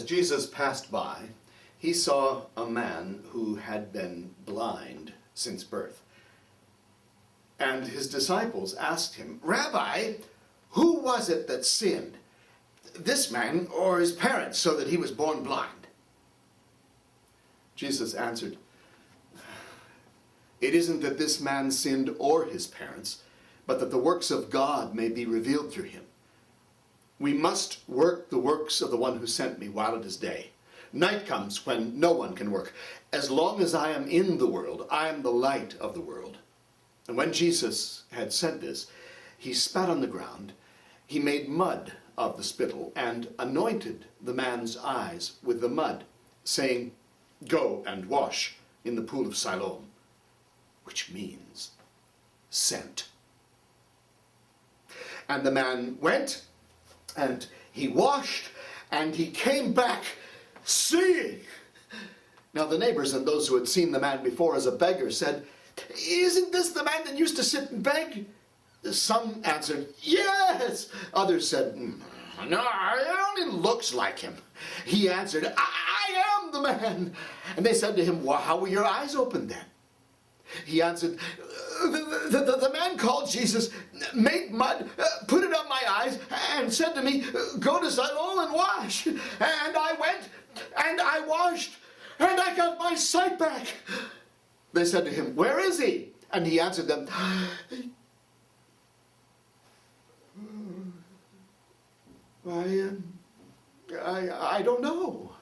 As Jesus passed by, he saw a man who had been blind since birth. And his disciples asked him, "Rabbi, who was it that sinned, this man or his parents, so that he was born blind?" Jesus answered, "It isn't that this man sinned or his parents, but that the works of God may be revealed through him. We must work the works of the one who sent me while it is day. Night comes when no one can work. As long as I am in the world, I am the light of the world." And when Jesus had said this, he spat on the ground. He made mud of the spittle and anointed the man's eyes with the mud, saying, "Go and wash in the pool of Siloam," which means sent. And the man went, and he washed, and he came back seeing. Now the neighbors and those who had seen the man before as a beggar said, "Isn't this the man that used to sit and beg?" Some answered, "Yes." Others said, "No, it only looks like him." He answered, I am the man." And they said to him, "Well, how were your eyes opened then?" He answered, the man called Jesus made mud, put it on my eyes, and said to me, 'Go to Siloam and wash.' And I went, and I washed, and I got my sight back." They said to him, "Where is he?" And he answered them, I don't know."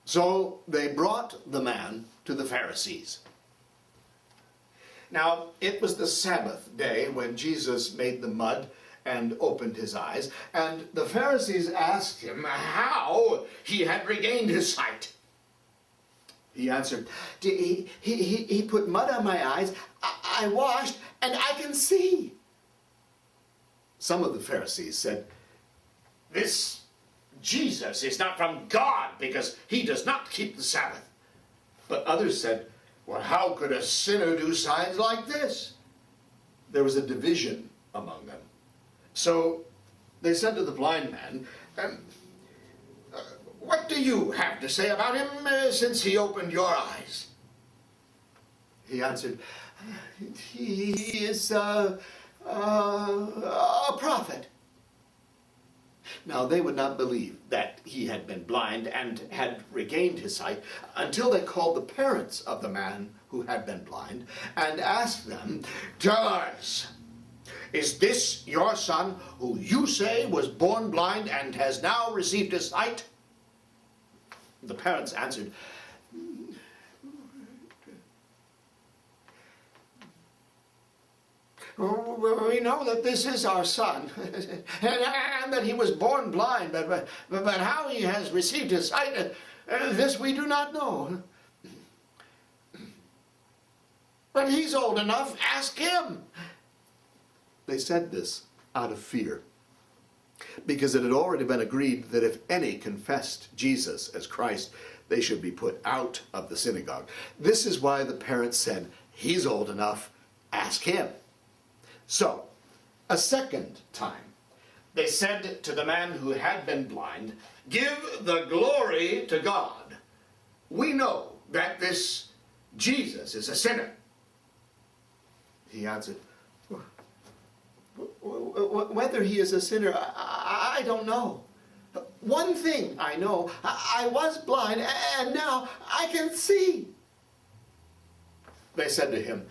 So they brought the man to the Pharisees. Now it was the Sabbath day when Jesus made the mud and opened his eyes, and the Pharisees asked him how he had regained his sight. He answered, he put mud on my eyes, I washed, and I can see." Some of the Pharisees said, "This Jesus is not from God, because he does not keep the Sabbath." But others said, "Well, how could a sinner do signs like this?" There was a division among them. So they said to the blind man, "What do you have to say about him since he opened your eyes?" He answered, "He is a prophet." Now they would not believe that he had been blind and had regained his sight until they called the parents of the man who had been blind and asked them, "Tell us, is this your son who you say was born blind and has now received his sight?" The parents answered, "We know that this is our son, and that he was born blind, but how he has received his sight, this we do not know. But he's old enough, ask him." They said this out of fear, because it had already been agreed that if any confessed Jesus as Christ, they should be put out of the synagogue. This is why the parents said, "He's old enough, ask him." So, a second time, they said to the man who had been blind, "Give the glory to God. We know that this Jesus is a sinner." He answered, "Whether he is a sinner, I don't know. One thing I know, I was blind, and now I can see." They said to him,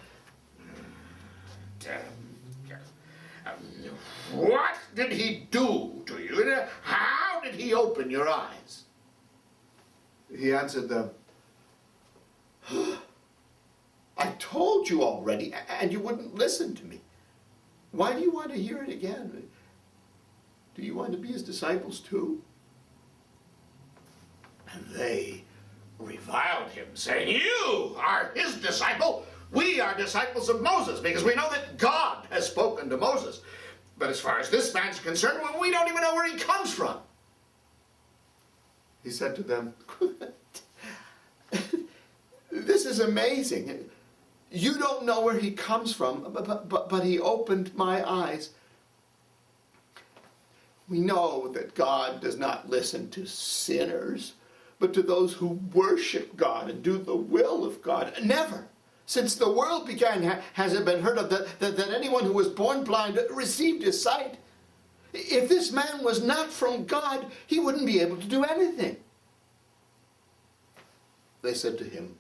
"What did he do to you? How did he open your eyes?" He answered them, "I told you already, and you wouldn't listen to me. Why do you want to hear it again? Do you want to be his disciples too?" And they reviled him, saying, "You are his disciple. We are disciples of Moses, because we know that God has spoken to Moses. But as far as this man's concerned, we don't even know where he comes from." He said to them, "This is amazing. You don't know where he comes from, but he opened my eyes. We know that God does not listen to sinners, but to those who worship God and do the will of God. Never, since the world began, has it been heard of that anyone who was born blind received his sight. If this man was not from God, he wouldn't be able to do anything. They said to him,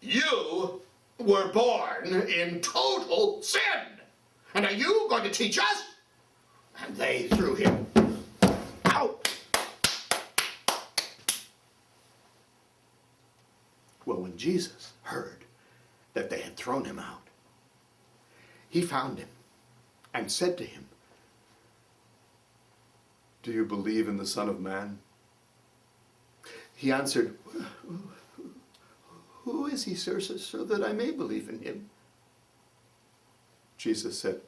"You were born in total sin, and are you going to teach us?" And they threw him out. Well, when Jesus heard that they had thrown him out, he found him and said to him, "Do you believe in the Son of Man?" He answered, "Who is he, sir, so that I may believe in him?" Jesus said,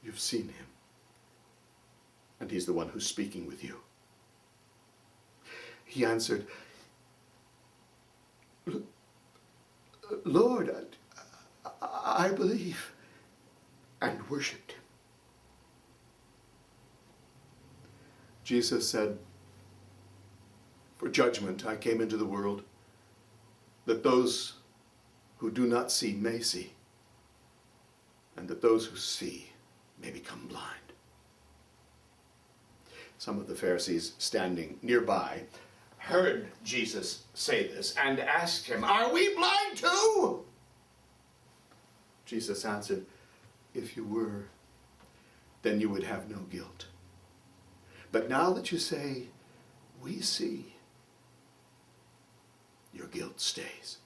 "You've seen him, and he's the one who's speaking with you." He answered, "Lord, I believe," and worshipped him. Jesus said, "For judgment I came into the world, that those who do not see may see, and that those who see may become blind." Some of the Pharisees standing nearby heard Jesus say this and asked him, "Are we blind too?" Jesus answered, "If you were, then you would have no guilt. But now that you say, 'We see,' your guilt stays."